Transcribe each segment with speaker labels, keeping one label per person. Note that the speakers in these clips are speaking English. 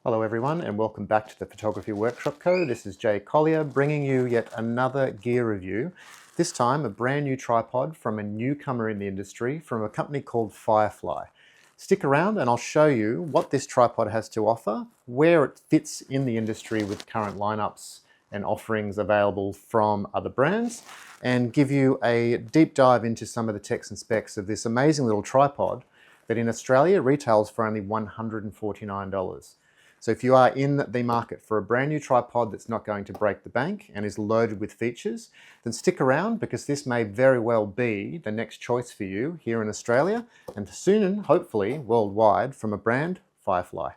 Speaker 1: Hello everyone and welcome back to the Photography Workshop Co. This is Jay Collier bringing you yet another gear review. This time a brand new tripod from a newcomer in the industry from a company called Firefly. Stick around and I'll show you what this tripod has to offer, where it fits in the industry with current lineups and offerings available from other brands, and give you a deep dive into some of the techs and specs of this amazing little tripod that in Australia retails for only $149. So if you are in the market for a brand new tripod that's not going to break the bank and is loaded with features, then stick around because this may very well be the next choice for you here in Australia and soon, hopefully, worldwide from a brand, Firefly.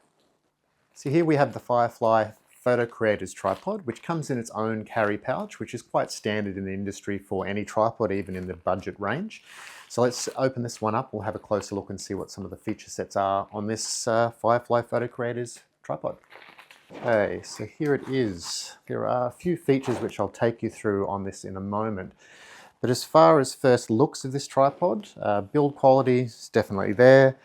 Speaker 1: So here we have the Firefly Photo Creators tripod, which comes in its own carry pouch, which is quite standard in the industry for any tripod, even in the budget range. So let's open this one up. We'll have a closer look and see what some of the feature sets are on this Firefly Photo Creators tripod. Okay, so here it is. There are a few features which I'll take you through on this in a moment. But as far as first looks of this tripod, build quality is definitely there.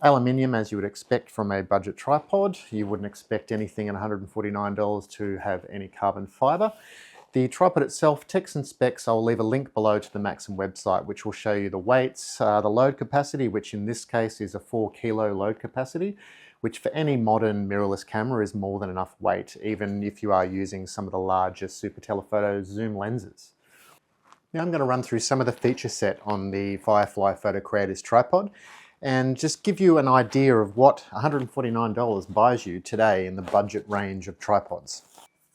Speaker 1: Aluminium, as you would expect from a budget tripod. You wouldn't expect anything at $149 to have any carbon fiber. The tripod itself, techs and specs, I'll leave a link below to the Maxim website, which will show you the weights, the load capacity, which in this case is a 4 kilo load capacity, which for any modern mirrorless camera is more than enough weight, even if you are using some of the larger super telephoto zoom lenses. Now I'm going to run through some of the feature set on the Firefly Photo Creators tripod and just give you an idea of what $149 buys you today in the budget range of tripods.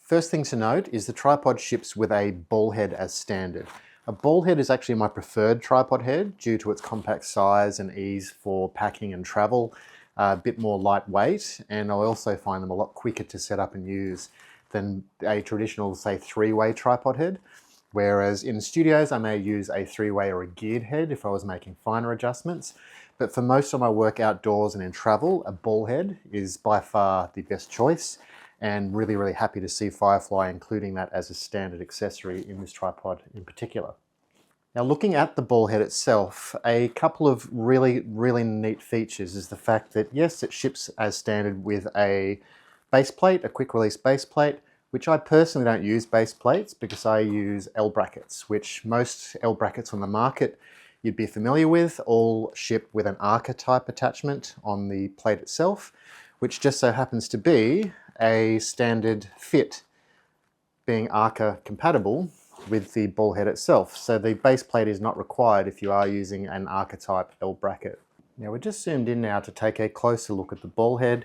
Speaker 1: First thing to note is the tripod ships with a ball head as standard. A ball head is actually my preferred tripod head due to its compact size and ease for packing and travel. A bit more lightweight, and I also find them a lot quicker to set up and use than a traditional, say, three-way tripod head. Whereas in studios, I may use a three-way or a geared head if I was making finer adjustments. But for most of my work outdoors and in travel, a ball head is by far the best choice, and really, really happy to see Firefly including that as a standard accessory in this tripod in particular. Now looking at the ball head itself, a couple of really neat features is the fact that yes, it ships as standard with a base plate, a quick release base plate, which I personally don't use base plates because I use L brackets, which most L brackets on the market you'd be familiar with, all ship with an Arca type attachment on the plate itself, which just so happens to be a standard fit, being Arca compatible with the ball head itself. So the base plate is not required if you are using an Arca type L bracket. Now we're just zoomed in now to take a closer look at the ball head.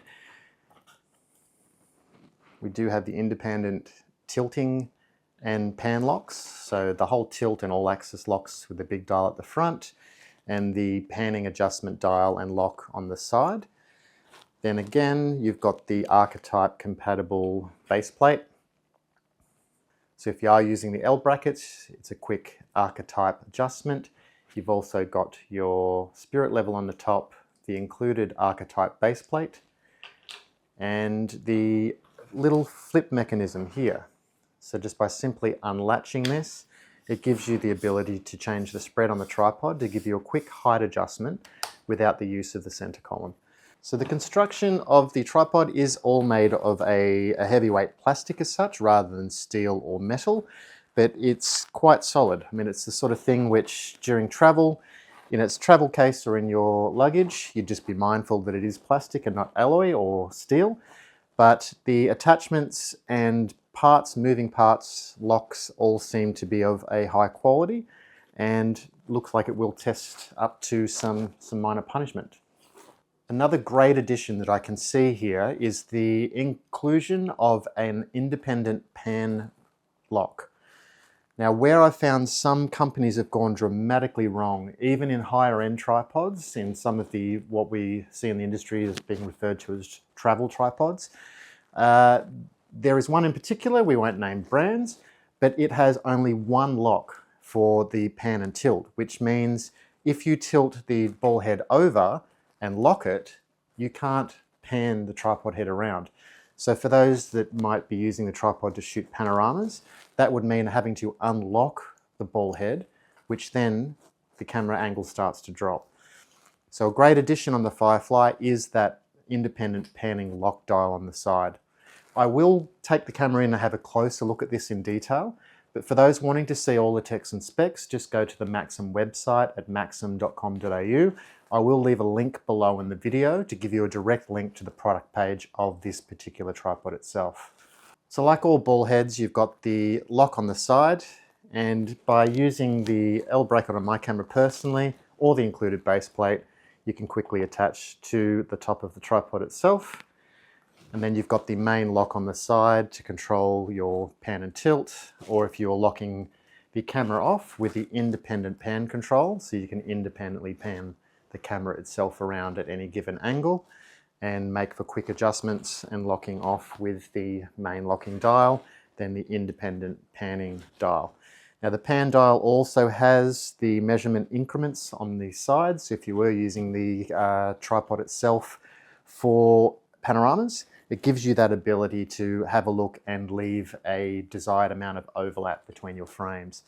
Speaker 1: We do have the independent tilting and pan locks. So the whole tilt and all axis locks with the big dial at the front and the panning adjustment dial and lock on the side. Then again, you've got the Arca type compatible base plate. So if you are using the L brackets, it's a quick Arca type adjustment. You've also got your spirit level on the top, the included Arca type base plate, and the little flip mechanism here. So just by simply unlatching this, it gives you the ability to change the spread on the tripod to give you a quick height adjustment without the use of the center column. So the construction of the tripod is all made of a heavyweight plastic as such, rather than steel or metal, but it's quite solid. I mean, it's the sort of thing which during travel, in its travel case or in your luggage, you'd just be mindful that it is plastic and not alloy or steel. But the attachments and parts, moving parts, locks, all seem to be of a high quality and looks like it will test up to some minor punishment. Another great addition that I can see here is the inclusion of an independent pan lock. Now, where I found some companies have gone dramatically wrong, even in higher end tripods, in some of the what we see in the industry as being referred to as travel tripods, there is one in particular, we won't name brands, but it has only one lock for the pan and tilt, which means if you tilt the ball head over and lock it, you can't pan the tripod head around. So for those that might be using the tripod to shoot panoramas, that would mean having to unlock the ball head, which then the camera angle starts to drop. So a great addition on the Firefly is that independent panning lock dial on the side. I will take the camera in and have a closer look at this in detail, but for those wanting to see all the text and specs, just go to the Maxim website at maxim.com.au. I will leave a link below in the video to give you a direct link to the product page of this particular tripod itself. So like all ball heads, you've got the lock on the side, and by using the L bracket on my camera personally, or the included base plate, you can quickly attach to the top of the tripod itself. And then you've got the main lock on the side to control your pan and tilt, or if you're locking the camera off with the independent pan control, so you can independently pan the camera itself around at any given angle and make for quick adjustments and locking off with the main locking dial, then the independent panning dial. Now the pan dial also has the measurement increments on the sides. If you were using the tripod itself for panoramas, it gives you that ability to have a look and leave a desired amount of overlap between your frames.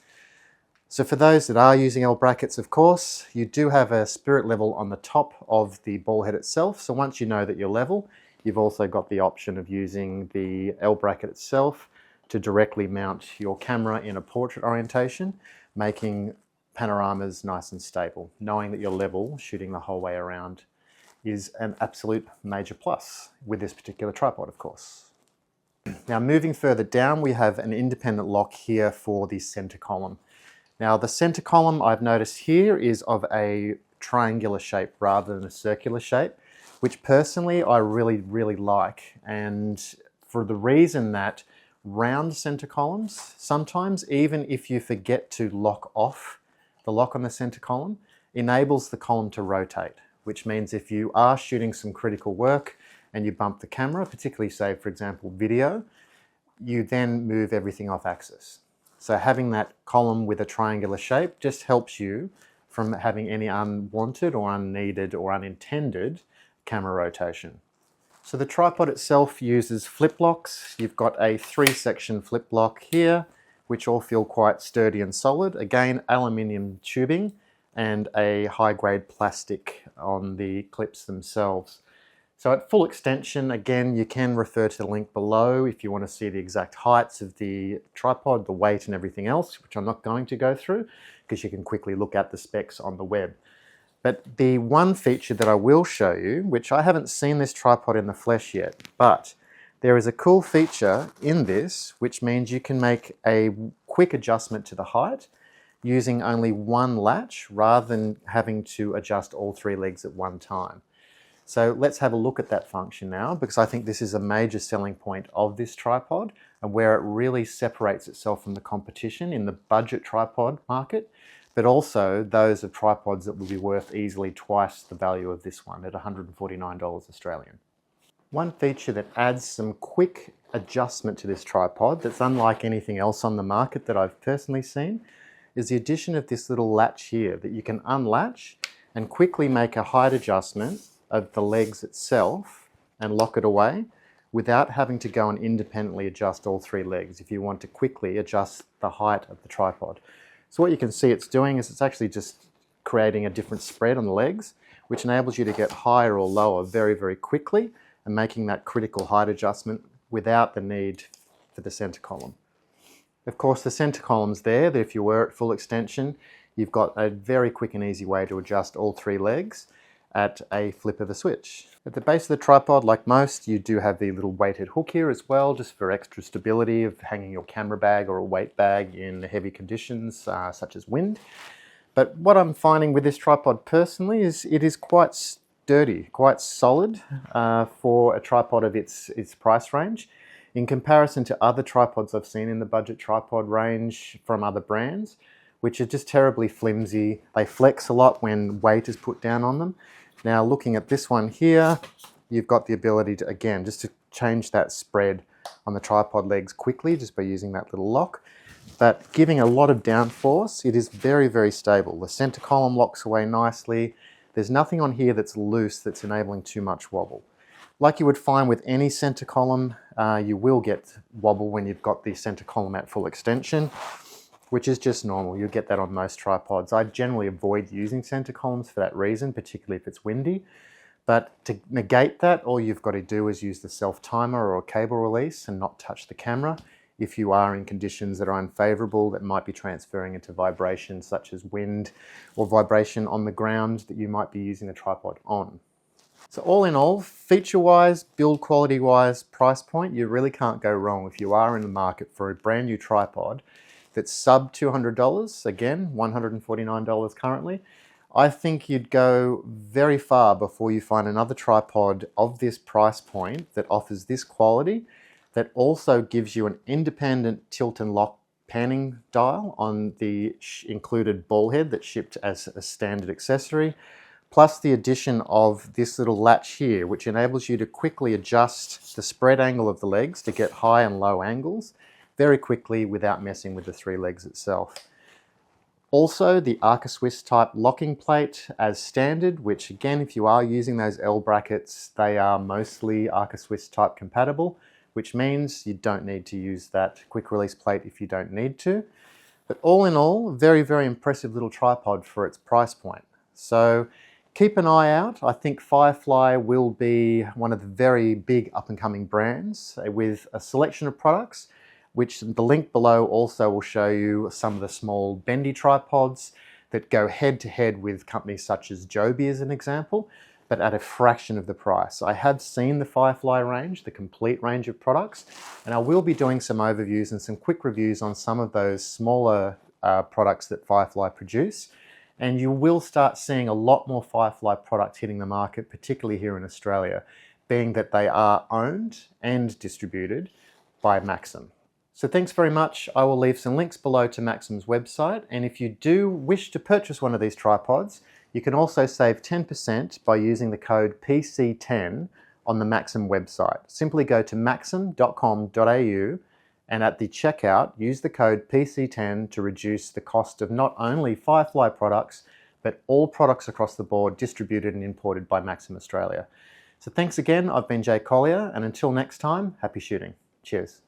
Speaker 1: So for those that are using L brackets, of course, you do have a spirit level on the top of the ball head itself. So once you know that you're level, you've also got the option of using the L bracket itself to directly mount your camera in a portrait orientation, making panoramas nice and stable. Knowing that you're level, shooting the whole way around, is an absolute major plus with this particular tripod, of course. Now moving further down, we have an independent lock here for the center column. Now the center column I've noticed here is of a triangular shape rather than a circular shape, which personally I really like, and for the reason that round center columns, sometimes even if you forget to lock off the lock on the center column, enables the column to rotate, which means if you are shooting some critical work and you bump the camera, particularly say for example video, you then move everything off axis. So having that column with a triangular shape just helps you from having any unwanted or unneeded or unintended camera rotation. So the tripod itself uses flip locks. You've got a 3-section flip lock here, which all feel quite sturdy and solid. Again, aluminium tubing and a high-grade plastic on the clips themselves. So at full extension, again, you can refer to the link below if you want to see the exact heights of the tripod, the weight and everything else, which I'm not going to go through because you can quickly look at the specs on the web. But the one feature that I will show you, which I haven't seen this tripod in the flesh yet, but there is a cool feature in this, which means you can make a quick adjustment to the height using only one latch rather than having to adjust all 3 legs at one time. So let's have a look at that function now, because I think this is a major selling point of this tripod and where it really separates itself from the competition in the budget tripod market, but also those of tripods that will be worth easily twice the value of this one at $149 Australian. One feature that adds some quick adjustment to this tripod that's unlike anything else on the market that I've personally seen is the addition of this little latch here that you can unlatch and quickly make a height adjustment of the legs itself and lock it away without having to go and independently adjust all 3 legs if you want to quickly adjust the height of the tripod. So what you can see it's doing is it's actually just creating a different spread on the legs, which enables you to get higher or lower very quickly and making that critical height adjustment without the need for the center column. Of course, the center column's there, that if you were at full extension, you've got a very quick and easy way to adjust all 3 legs at a flip of a switch. At the base of the tripod, like most, you do have the little weighted hook here as well, just for extra stability of hanging your camera bag or a weight bag in heavy conditions such as wind. But what I'm finding with this tripod personally is it is quite sturdy, quite solid for a tripod of its price range. In comparison to other tripods I've seen in the budget tripod range from other brands, which are just terribly flimsy. They flex a lot when weight is put down on them. Now looking at this one here, you've got the ability to, again, just to change that spread on the tripod legs quickly just by using that little lock. But giving a lot of downforce, it is very stable. The center column locks away nicely. There's nothing on here that's loose that's enabling too much wobble. Like you would find with any center column, you will get wobble when you've got the center column at full extension, which is just normal. You'll get that on most tripods. I generally avoid using center columns for that reason, particularly if it's windy. But to negate that, all you've got to do is use the self-timer or cable release and not touch the camera if you are in conditions that are unfavorable that might be transferring into vibration, such as wind or vibration on the ground that you might be using the tripod on. So all in all, feature-wise, build quality-wise, price point, you really can't go wrong if you are in the market for a brand new tripod that's sub $200, again, $149 currently. I think you'd go very far before you find another tripod of this price point that offers this quality, that also gives you an independent tilt and lock panning dial on the included ball head that's shipped as a standard accessory, plus the addition of this little latch here, which enables you to quickly adjust the spread angle of the legs to get high and low angles very quickly without messing with the three legs itself. Also, the Arca Swiss type locking plate as standard, which again, if you are using those L brackets, they are mostly Arca Swiss type compatible, which means you don't need to use that quick release plate if you don't need to. But all in all, very, very impressive little tripod for its price point. So keep an eye out. I think Firefly will be one of the very big up and coming brands with a selection of products, which the link below also will show you some of the small bendy tripods that go head to head with companies such as Joby as an example, but at a fraction of the price. I have seen the Firefly range, the complete range of products, and I will be doing some overviews and some quick reviews on some of those smaller products that Firefly produce. And you will start seeing a lot more Firefly products hitting the market, particularly here in Australia, being that they are owned and distributed by Maxim. So thanks very much. I will leave some links below to Maxim's website, and if you do wish to purchase one of these tripods, you can also save 10% by using the code PC10 on the Maxim website. Simply go to maxim.com.au and at the checkout, use the code PC10 to reduce the cost of not only Firefly products, but all products across the board distributed and imported by Maxim Australia. So thanks again. I've been Jay Collier, and until next time, happy shooting. Cheers.